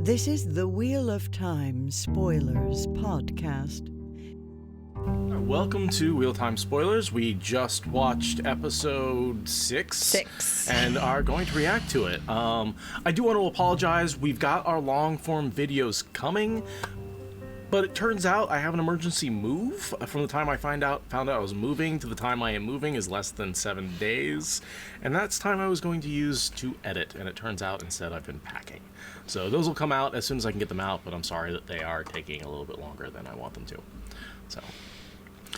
This is the Wheel of Time Spoilers podcast. Welcome to Wheel Time Spoilers. We just watched episode 6 and are going to react to it. I do want to apologize. We've got our long-form videos coming, but it turns out I have an emergency move. From the time I found out I was moving to the time I am moving is less than 7 days, and that's time I was going to use to edit, and it turns out instead I've been packing. So those will come out as soon as I can get them out, but I'm sorry that they are taking a little bit longer than I want them to. So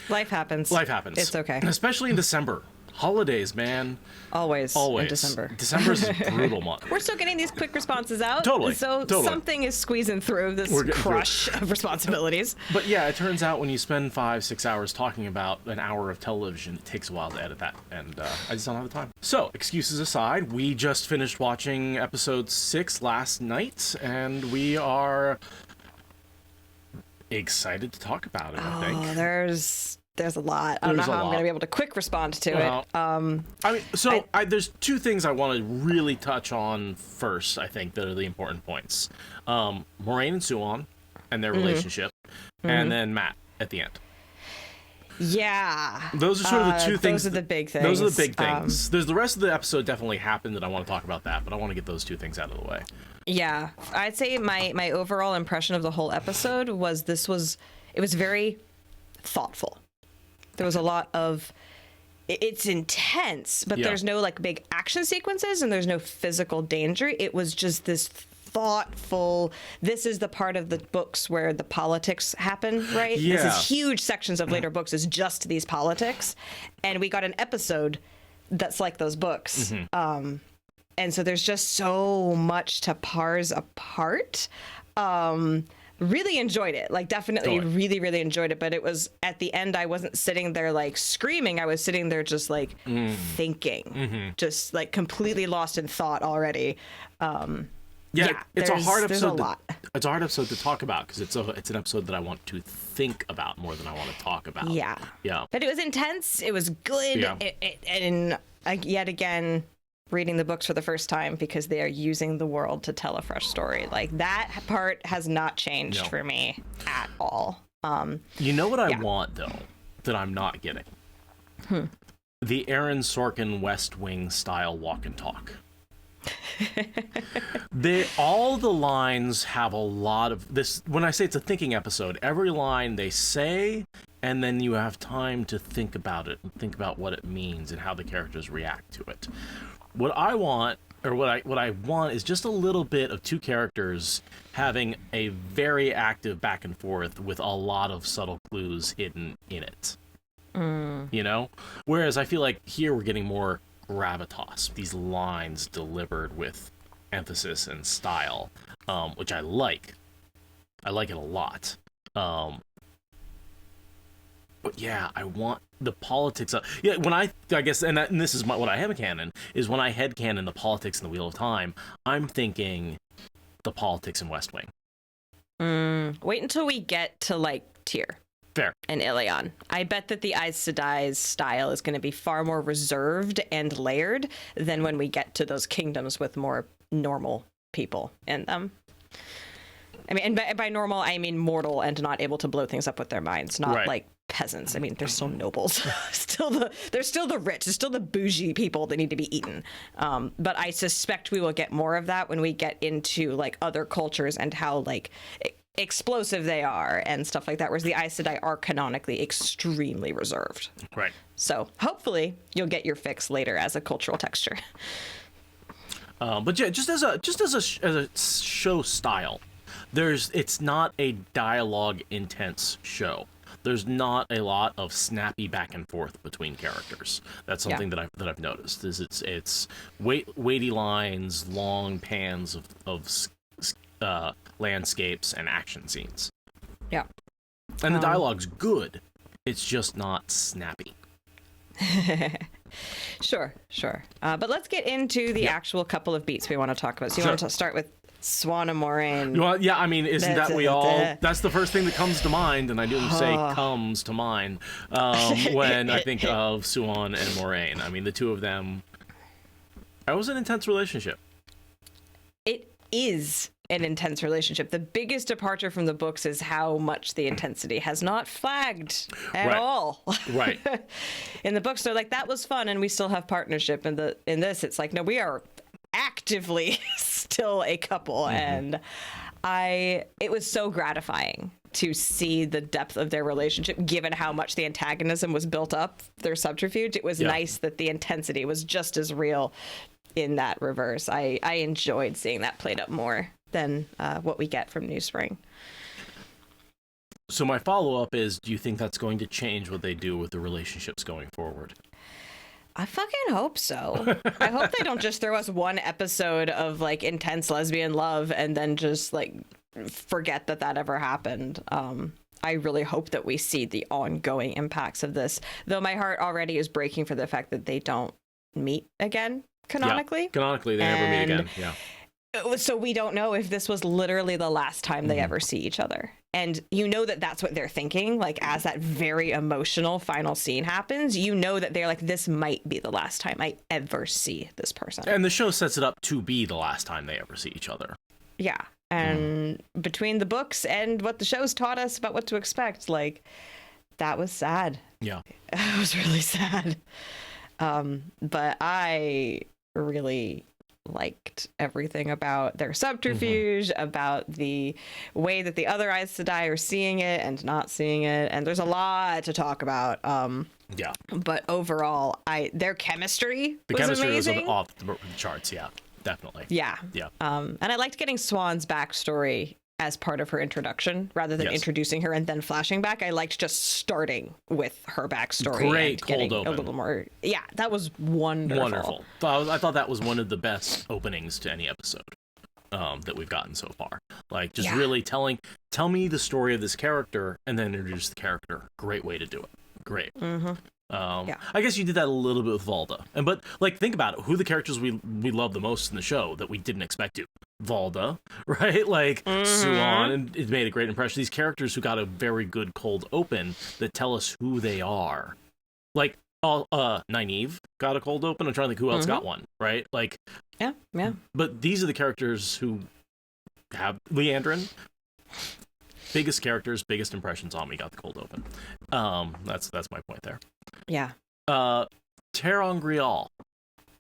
life happens. Life happens. It's okay. Especially in December. Holidays, man. Always in December. December's a brutal month. We're still getting these quick responses out. Totally. So something is squeezing through this crush of responsibilities. But yeah, it turns out when you spend 5-6 hours talking about an hour of television, it takes a while to edit that, and I just don't have the time. So, excuses aside, we just finished watching episode 6 last night, and we are excited to talk about it, I think. There's a lot. I don't know how I'm going to be able to quick respond to it. There's two things I want to really touch on first, I think, that are the important points. Moraine and Suon and their relationship, and then Matt at the end. Yeah. Those are sort of the two things. Those are the big things. Those are the big things. There's the rest of the episode definitely happened that I want to talk about that, but I want to get those two things out of the way. Yeah. I'd say my overall impression of the whole episode was it was very thoughtful. There was a lot of, it's intense, but there's no like big action sequences and there's no physical danger. It was just this thoughtful, this is the part of the books where the politics happen, right? Yeah. This is huge sections of later books is just these politics. And we got an episode that's like those books. Mm-hmm. And so there's just so much to parse apart. Really enjoyed it. Like, definitely really, really enjoyed it. But it was, at the end, I wasn't sitting there, like, screaming. I was sitting there just, like, thinking. Just, like, completely lost in thought already. It's a hard episode. It's a hard episode to talk about because it's an episode that I want to think about more than I want to talk about. Yeah. But it was intense. It was good. Yeah. And yet again, reading the books for the first time because they are using the world to tell a fresh story. Like, that part has not changed for me at all. You know what I want, though, that I'm not getting? The Aaron Sorkin West Wing style walk and talk. All the lines have a lot of this. When I say it's a thinking episode, every line they say, and then you have time to think about it and think about what it means and how the characters react to it. What I want is just a little bit of two characters having a very active back and forth with a lot of subtle clues hidden in it. You know? Whereas I feel like here we're getting more gravitas, these lines delivered with emphasis and style, which I like. I like it a lot. But yeah, I want the politics of... Yeah, when I guess, and this is what I have a canon, is when I headcanon the politics in the Wheel of Time, I'm thinking the politics in West Wing. Wait until we get to, like, Tyr. Fair. And Ilion. I bet that the Aes Sedai's style is going to be far more reserved and layered than when we get to those kingdoms with more normal people in them. I mean, and by normal, I mean mortal and not able to blow things up with their minds, not like peasants. I mean, they're still nobles. They're still the rich. They're still the bougie people that need to be eaten. But I suspect we will get more of that when we get into like other cultures and how like explosive they are and stuff like that. Whereas the Aes Sedai are canonically extremely reserved. Right. So hopefully you'll get your fix later as a cultural texture. But yeah, just as a show style, it's not a dialogue intense show. There's not a lot of snappy back and forth between characters. That's something that I've noticed. It's weighty lines, long pans of landscapes and action scenes. Yeah. And the dialogue's good. It's just not snappy. Sure. But let's get into the actual couple of beats we want to talk about. So you want to start with Suon and Moraine. Well, yeah, I mean, isn't that we all... That's the first thing that comes to mind, and I didn't say comes to mind, when I think of Suon and Moraine. I mean, the two of them... It was an intense relationship. It is an intense relationship. The biggest departure from the books is how much the intensity has not flagged at all. Right. In the books, they're like, that was fun, and we still have partnership. In this, it's like, no, we are actively still a couple. And it was so gratifying to see the depth of their relationship, given how much the antagonism was built up, their subterfuge. It was nice that the intensity was just as real in that reverse. I enjoyed seeing that played up more than what we get from New Spring. So my follow-up is, do you think that's going to change what they do with the relationships going forward? I fucking hope so. I hope they don't just throw us one episode of like intense lesbian love and then just like forget that ever happened. I really hope that we see the ongoing impacts of this, though my heart already is breaking for the fact that they don't meet again canonically. Yeah, canonically, they never meet again. Yeah. So we don't know if this was literally the last time they ever see each other. And you know that that's what they're thinking. Like, as that very emotional final scene happens, you know that they're like, this might be the last time I ever see this person. And the show sets it up to be the last time they ever see each other. Yeah. And between the books and what the show's taught us about what to expect, like, that was sad. Yeah. It was really sad. But I really liked everything about their subterfuge, about the way that the other Aes Sedai are seeing it and not seeing it, and there's a lot to talk about. Yeah. But overall, their chemistry The was chemistry amazing. was off the charts, yeah, definitely. Yeah. Yeah. And I liked getting Swan's backstory as part of her introduction rather than introducing her and then flashing back. I liked just starting with her backstory. Great and getting cold open. A little more. Yeah, that was wonderful. Wonderful. I thought that was one of the best openings to any episode that we've gotten so far. Like, just really tell me the story of this character and then introduce the character. Great way to do it. Great. I guess you did that a little bit with Valda. But like, think about it. Who are the characters we love the most in the show that we didn't expect to? Valda, right? Like Suan, and it made a great impression. These characters who got a very good cold open that tell us who they are. Like, Nynaeve got a cold open. I'm trying to think who else got one, right? Like, yeah. But these are the characters who have Leandrin. Biggest characters, biggest impressions on me got the cold open. That's my point there. Yeah. Terangrial.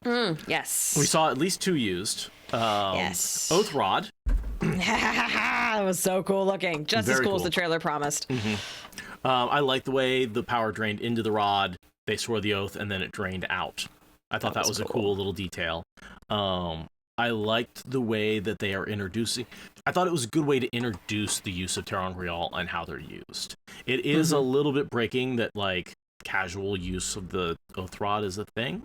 Yes. We saw at least two used. Yes. Oath Rod. That was so cool looking. Just Very as cool as cool. the trailer promised. I like the way the power drained into the rod. They swore the oath, and then it drained out. I thought that was a cool little detail. I liked the way that they are introducing. I thought it was a good way to introduce the use of Terangrial and how they're used. It is a little bit breaking that, like, casual use of the oath rod is a thing.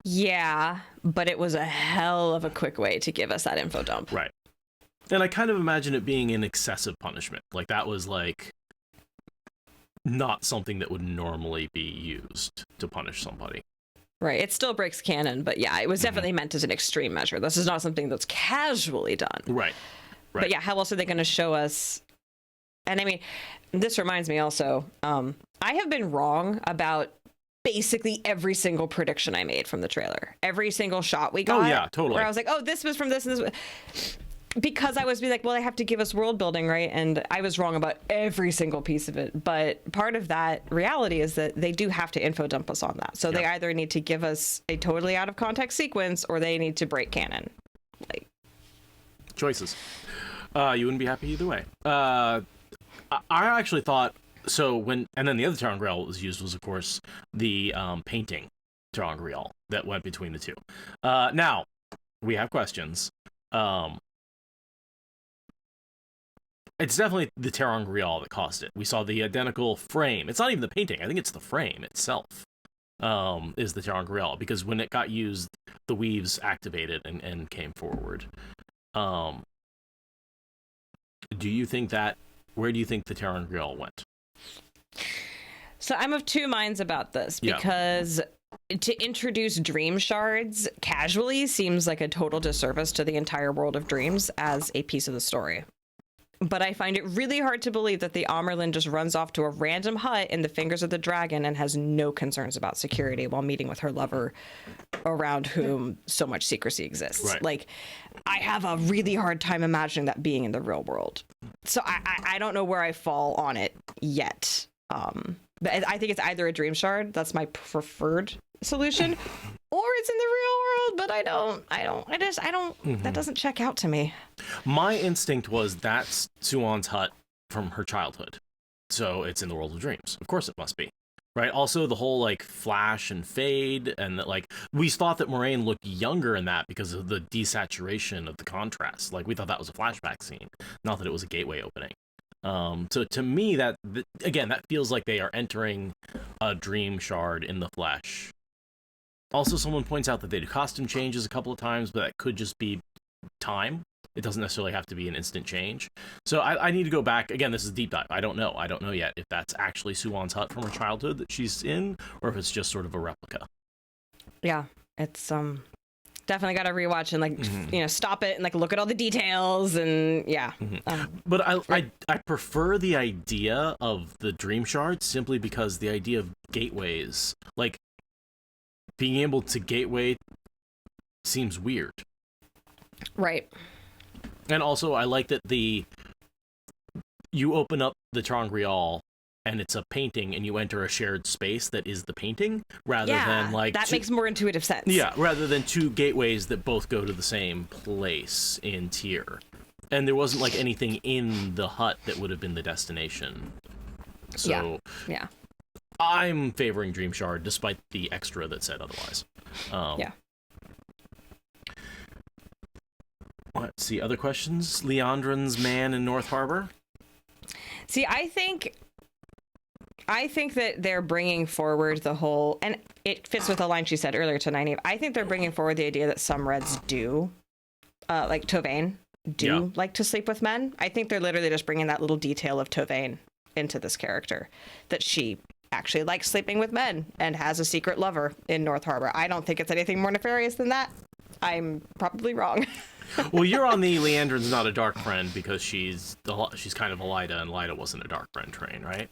Yeah, but it was a hell of a quick way to give us that info dump. Right. And I kind of imagine it being an excessive punishment. Like, that was, like, not something that would normally be used to punish somebody. Right. It still breaks canon, but yeah, it was definitely meant as an extreme measure. This is not something that's casually done. Right. But yeah, how else are they going to show us? And I mean, this reminds me also, I have been wrong about basically every single prediction I made from the trailer. Every single shot we got. Oh, yeah, totally. Where I was like, oh, this was from this and this. Because I was like, well, they have to give us world building, right? And I was wrong about every single piece of it. But part of that reality is that they do have to info dump us on that. So they either need to give us a totally out of context sequence or they need to break canon. Like, choices. You wouldn't be happy either way. I actually thought so and then the other Terangrial that was used was, of course, the painting Terangrial that went between the two. Now we have questions. It's definitely the Terangrial that caused it. We saw the identical frame. It's not even the painting. I think it's the frame itself is the Terangrial, because when it got used, the weaves activated and came forward. Do you think where do you think the Terangrial went? So I'm of two minds about this, because to introduce dream shards casually seems like a total disservice to the entire world of dreams as a piece of the story. but I find it really hard to believe that the Amerlin just runs off to a random hut in the fingers of the dragon and has no concerns about security while meeting with her lover, around whom so much secrecy exists. Right. Like, I have a really hard time imagining that being in the real world. So I don't know where I fall on it yet. But I think it's either a dream shard, that's my preferred solution, or it's in the real world, but I don't, that doesn't check out to me. My instinct was that's Suon's hut from her childhood. So it's in the world of dreams. Of course it must be. Right? Also, the whole, like, flash and fade, and that, like, we thought that Moraine looked younger in that because of the desaturation of the contrast. Like, we thought that was a flashback scene, not that it was a gateway opening. So to me, that feels like they are entering a dream shard in the flesh. Also, someone points out that they do costume changes a couple of times, but that could just be time. It doesn't necessarily have to be an instant change. So I need to go back. Again, this is a deep dive. I don't know yet if that's actually Suon's hut from her childhood that she's in, or if it's just sort of a replica. Yeah, it's definitely got to rewatch and, like, stop it and, like, look at all the details and But I prefer the idea of the dream shard simply because the idea of gateways, like being able to gateway, seems weird. Right. And also, I like that you open up the Ter'angreal and it's a painting, and you enter a shared space that is the painting, rather than, like, that makes more intuitive sense. Yeah, rather than two gateways that both go to the same place in Tyr. And there wasn't, like, anything in the hut that would have been the destination. So yeah. I'm favoring Dream Shard, despite the extra that said otherwise. Yeah. Let's see, other questions? Leandrin's man in North Harbor? See, I think that they're bringing forward the whole, and it fits with a line she said earlier to Nynaeve. I think they're bringing forward the idea that some Reds do, like Tovann, like to sleep with men. I think they're literally just bringing that little detail of Tovann into this character, that she actually likes sleeping with men and has a secret lover in North Harbor. I don't think it's anything more nefarious than that. I'm probably wrong. Well, you're on the Leandrin's not a dark friend because she's kind of a Lyda, and Lyda wasn't a dark friend train, right?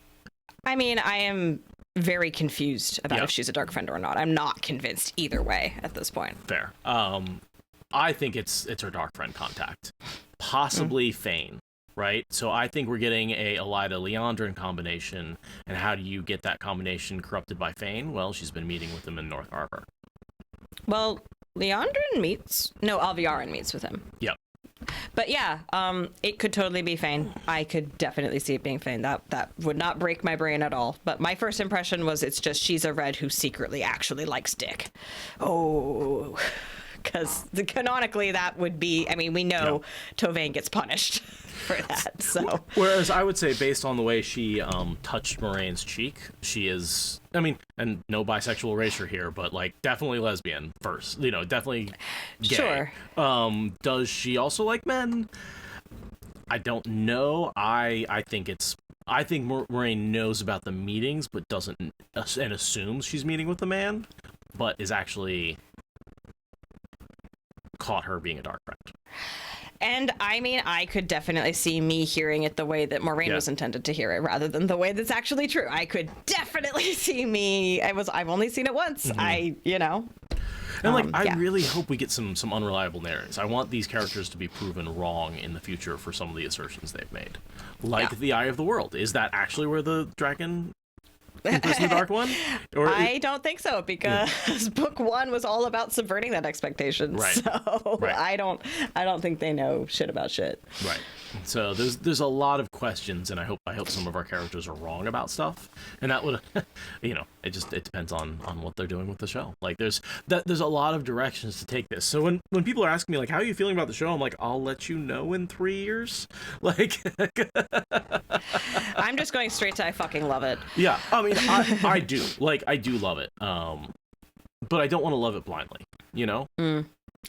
I mean, I am very confused about if she's a dark friend or not. I'm not convinced either way at this point. Fair. I think it's her dark friend contact, possibly Fane, right? So I think we're getting a Lyda Leandrin combination, and how do you get that combination corrupted by Fane? Well, she's been meeting with him in North Harbor. Well, Alviarin meets with him. Yep. But yeah, it could totally be Fane. I could definitely see it being Fane. That would not break my brain at all. But my first impression was it's just she's a Red who secretly actually likes dick. Oh, because canonically that would be, I mean, we know Tovann gets punished for that. So whereas I would say, based on the way she touched Moraine's cheek, she is, I mean, and no bisexual erasure here, but, like, definitely lesbian first, definitely gay. Sure. Does she also like men? I don't know. I think Moraine knows about the meetings, but doesn't, and assumes she's meeting with the man, but is actually caught her being a dark friend. And I mean, I could definitely see me hearing it the way that Moraine was intended to hear it, rather than the way that's actually true. I could definitely see me. I've only seen it once. And, like, I really hope we get some unreliable narratives. I want these characters to be proven wrong in the future for some of the assertions they've made. Like the Eye of the World. Is that actually where the dragon is the Dark One? Or I don't think so, because book one was all about subverting that expectation. Right. So Right. I don't think they know shit about shit. Right. So there's a lot of questions, and I hope some of our characters are wrong about stuff. And that would, it depends on what they're doing with the show. Like, there's a lot of directions to take this. So when people are asking me, like, how are you feeling about the show, I'm like, I'll let you know in 3 years. Like, I'm just going straight to I fucking love it. Yeah, I mean, I do. Like, I do love it. But I don't want to love it blindly,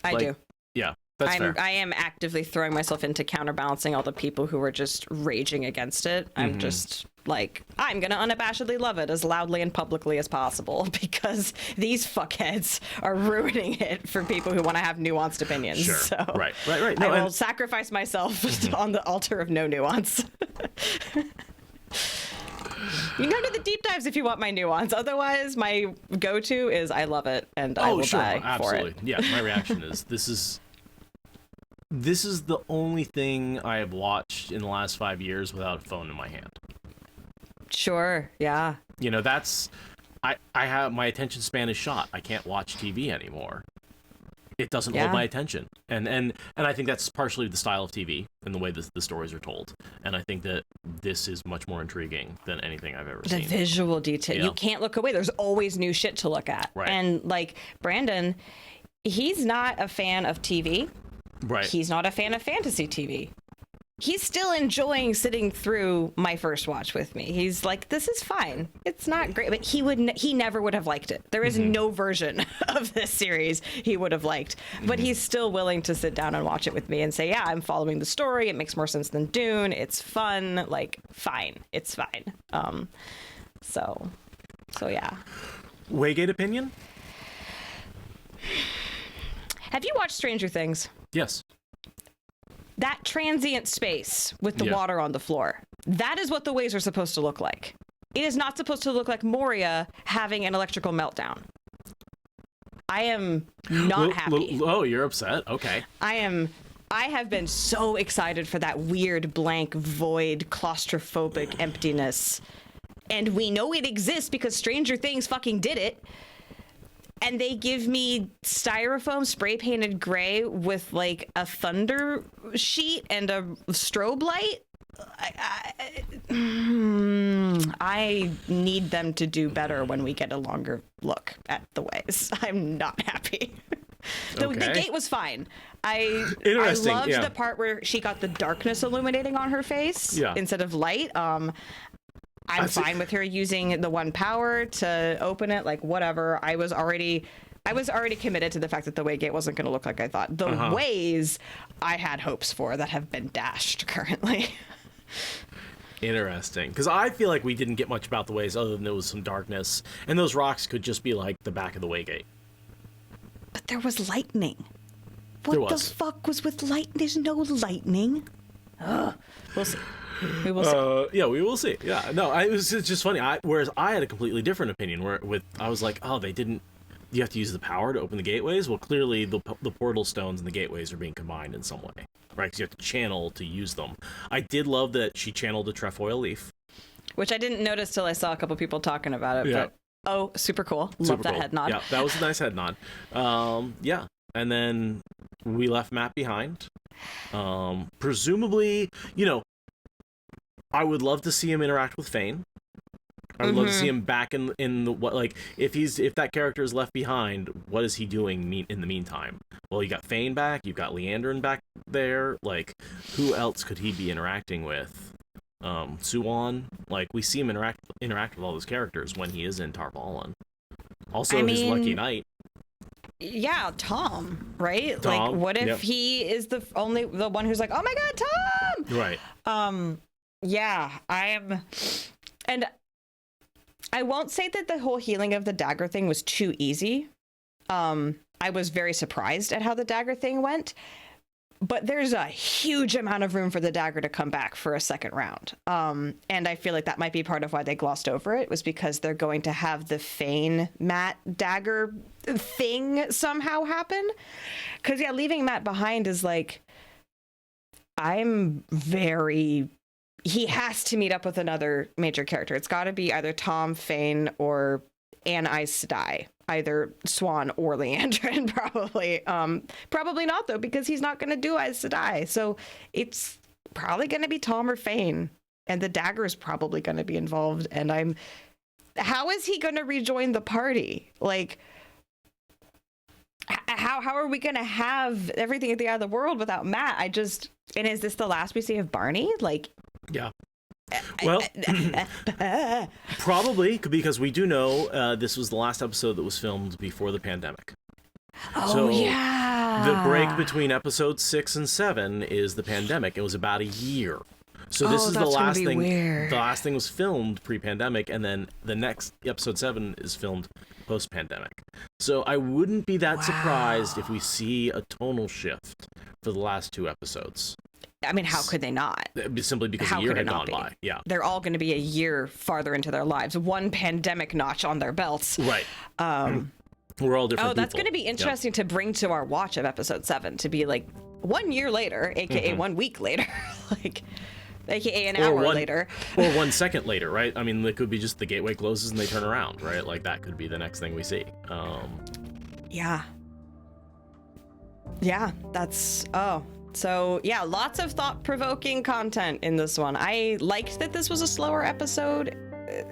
I do. Yeah. That's fair. I am actively throwing myself into counterbalancing all the people who are just raging against it. I'm just like, I'm going to unabashedly love it as loudly and publicly as possible because these fuckheads are ruining it for people who want to have nuanced opinions. Sure. So Right. No, I will sacrifice myself on the altar of no nuance. You can go to the deep dives if you want my nuance. Otherwise, my go-to is I love it and I will die absolutely. for it. Yeah, my reaction is this is the only thing I have watched in the last 5 years without a phone in my hand. Sure, yeah. You know, that's I have my attention span is shot. I can't watch TV anymore. It doesn't hold my attention. And I think that's partially the style of TV and the way the stories are told. And I think that this is much more intriguing than anything I've ever seen. The visual detail. Yeah. You can't look away. There's always new shit to look at. Right. And like Brandon, he's not a fan of TV. Right. He's not a fan of fantasy TV. He's still enjoying sitting through my first watch with me. He's like, this is fine. It's not great, but he never would have liked it. There is no version of this series he would have liked, but he's still willing to sit down and watch it with me and say, yeah, I'm following the story. It makes more sense than Dune. It's fun. Like, fine. It's fine. So yeah. Waygate opinion? Have you watched Stranger Things? Yes. That transient space with the water on the floor, that is what the waves are supposed to look like. It is not supposed to look like Moria having an electrical meltdown. I am not happy. Oh, you're upset? Okay. I have been so excited for that weird, blank, void, claustrophobic emptiness. And we know it exists because Stranger Things fucking did it. And they give me styrofoam spray painted gray with like a thunder sheet and a strobe light. I need them to do better when we get a longer look at the ways. I'm not happy. The gate was fine. I loved the part where she got the darkness illuminating on her face instead of light. I'm fine with her using the one power to open it, like whatever. I was already committed to the fact that the way gate wasn't going to look like I thought. The ways I had hopes for that have been dashed currently. Interesting, because I feel like we didn't get much about the ways other than there was some darkness, and those rocks could just be like the back of the Waygate. But there was lightning. What the fuck was with light? There's no lightning. We'll see. We will see. Yeah, we will see. Yeah, no, it was just funny. Whereas I had a completely different opinion. I was like, oh, they didn't. You have to use the power to open the gateways. Well, clearly the portal stones and the gateways are being combined in some way, right? Because you have to channel to use them. I did love that she channeled a trefoil leaf, which I didn't notice till I saw a couple people talking about it. Yeah. But super cool. Love that head nod. Yeah, that was a nice head nod. Yeah, and then we left Matt behind. Presumably, I would love to see him interact with Fane. I would love to see him back in the what, like if that character is left behind, what is he doing in the meantime? Well, you got Fane back, you've got Leandrin back there. Like, who else could he be interacting with? Suwon. Like, we see him interact with all those characters when he is in Tarvalon. Also, his lucky night. Yeah, Tom, right? Tom, like, what if he is the one who's like, oh my god, Tom! Right. Yeah, and I won't say that the whole healing of the dagger thing was too easy. I was very surprised at how the dagger thing went, but there's a huge amount of room for the dagger to come back for a second round. And I feel like that might be part of why they glossed over it, was because they're going to have the Fane Matt dagger thing somehow happen. Because, yeah, leaving Matt behind is like, he has to meet up with another major character. It's got to be either Tom, Fane, or Anne Aes Sedai. Either Swan or Leandrin, probably. Probably not, though, because he's not going to do Aes Sedai. So it's probably going to be Tom or Fane. And the dagger is probably going to be involved. And how is he going to rejoin the party? Like, how are we going to have everything at the end of the world without Matt? And is this the last we see of Barney? Like, yeah. Well, probably, because we do know this was the last episode that was filmed before the pandemic. Oh, yeah. The break between episodes 6 and 7 is the pandemic. It was about a year. So this is the last thing. Weird. The last thing was filmed pre-pandemic, and then the next episode 7 is filmed post-pandemic. So I wouldn't be that surprised if we see a tonal shift for the last 2 episodes. I mean, how could they not? Simply because a year had gone by. Yeah. They're all going to be a year farther into their lives. One pandemic notch on their belts. Right. We're all different. Oh, that's people. going to be interesting to bring to our watch of episode 7 to be like 1 year later, aka 1 week later, like, aka an hour later, or 1 second later, right? I mean, it could be just the gateway closes and they turn around, right? Like that could be the next thing we see. Yeah. That's So, yeah, lots of thought-provoking content in this one. I liked that this was a slower episode.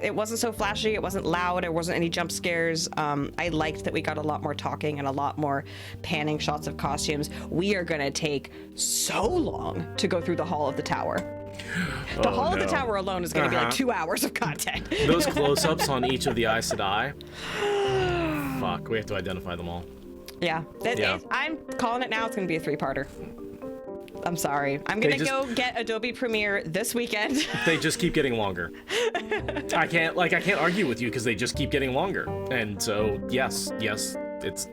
It wasn't so flashy, it wasn't loud, there wasn't any jump scares. I liked that we got a lot more talking and a lot more panning shots of costumes. We are going to take so long to go through the Hall of the Tower. The Hall of the Tower alone is going to be like 2 hours of content. Those close-ups on each of the Aes Sedai. Fuck, we have to identify them all. Yeah. I'm calling it now. It's going to be a 3-parter. I'm sorry. I'm going to go get Adobe Premiere this weekend. They just keep getting longer. I can't argue with you because they just keep getting longer. And so, yes, it's...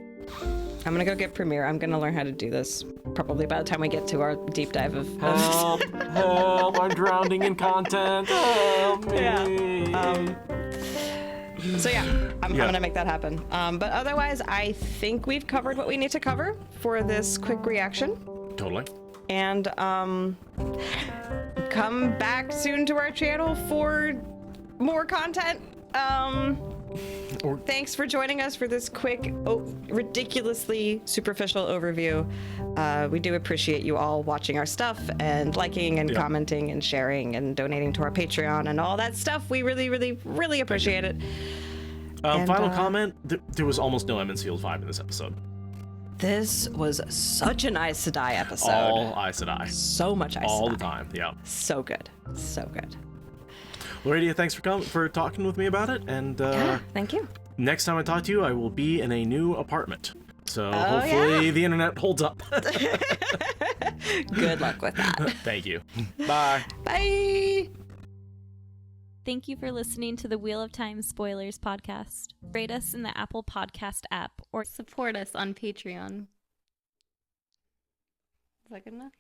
I'm going to go get Premiere. I'm going to learn how to do this probably by the time we get to our deep dive of... Help, I'm drowning in content. Help me. Yeah. So yeah, I'm going to make that happen. But otherwise, I think we've covered what we need to cover for this quick reaction. Totally. And come back soon to our channel for more content. Thanks for joining us for this quick, ridiculously superficial overview. We do appreciate you all watching our stuff and liking and commenting and sharing and donating to our Patreon and all that stuff. We really, really, really appreciate it. Final comment, there was almost no Emond's Field 5 in this episode. This was such an Aes Sedai episode. All Aes Sedai. So much Aes Sedai. All the time, yeah. So good. So good. Well, Radia, thanks for talking with me about it. And thank you. Next time I talk to you, I will be in a new apartment. So hopefully the internet holds up. Good luck with that. Thank you. Bye. Bye. Thank you for listening to the Wheel of Time Spoilers podcast. Rate us in the Apple Podcast app or support us on Patreon. Is that good enough?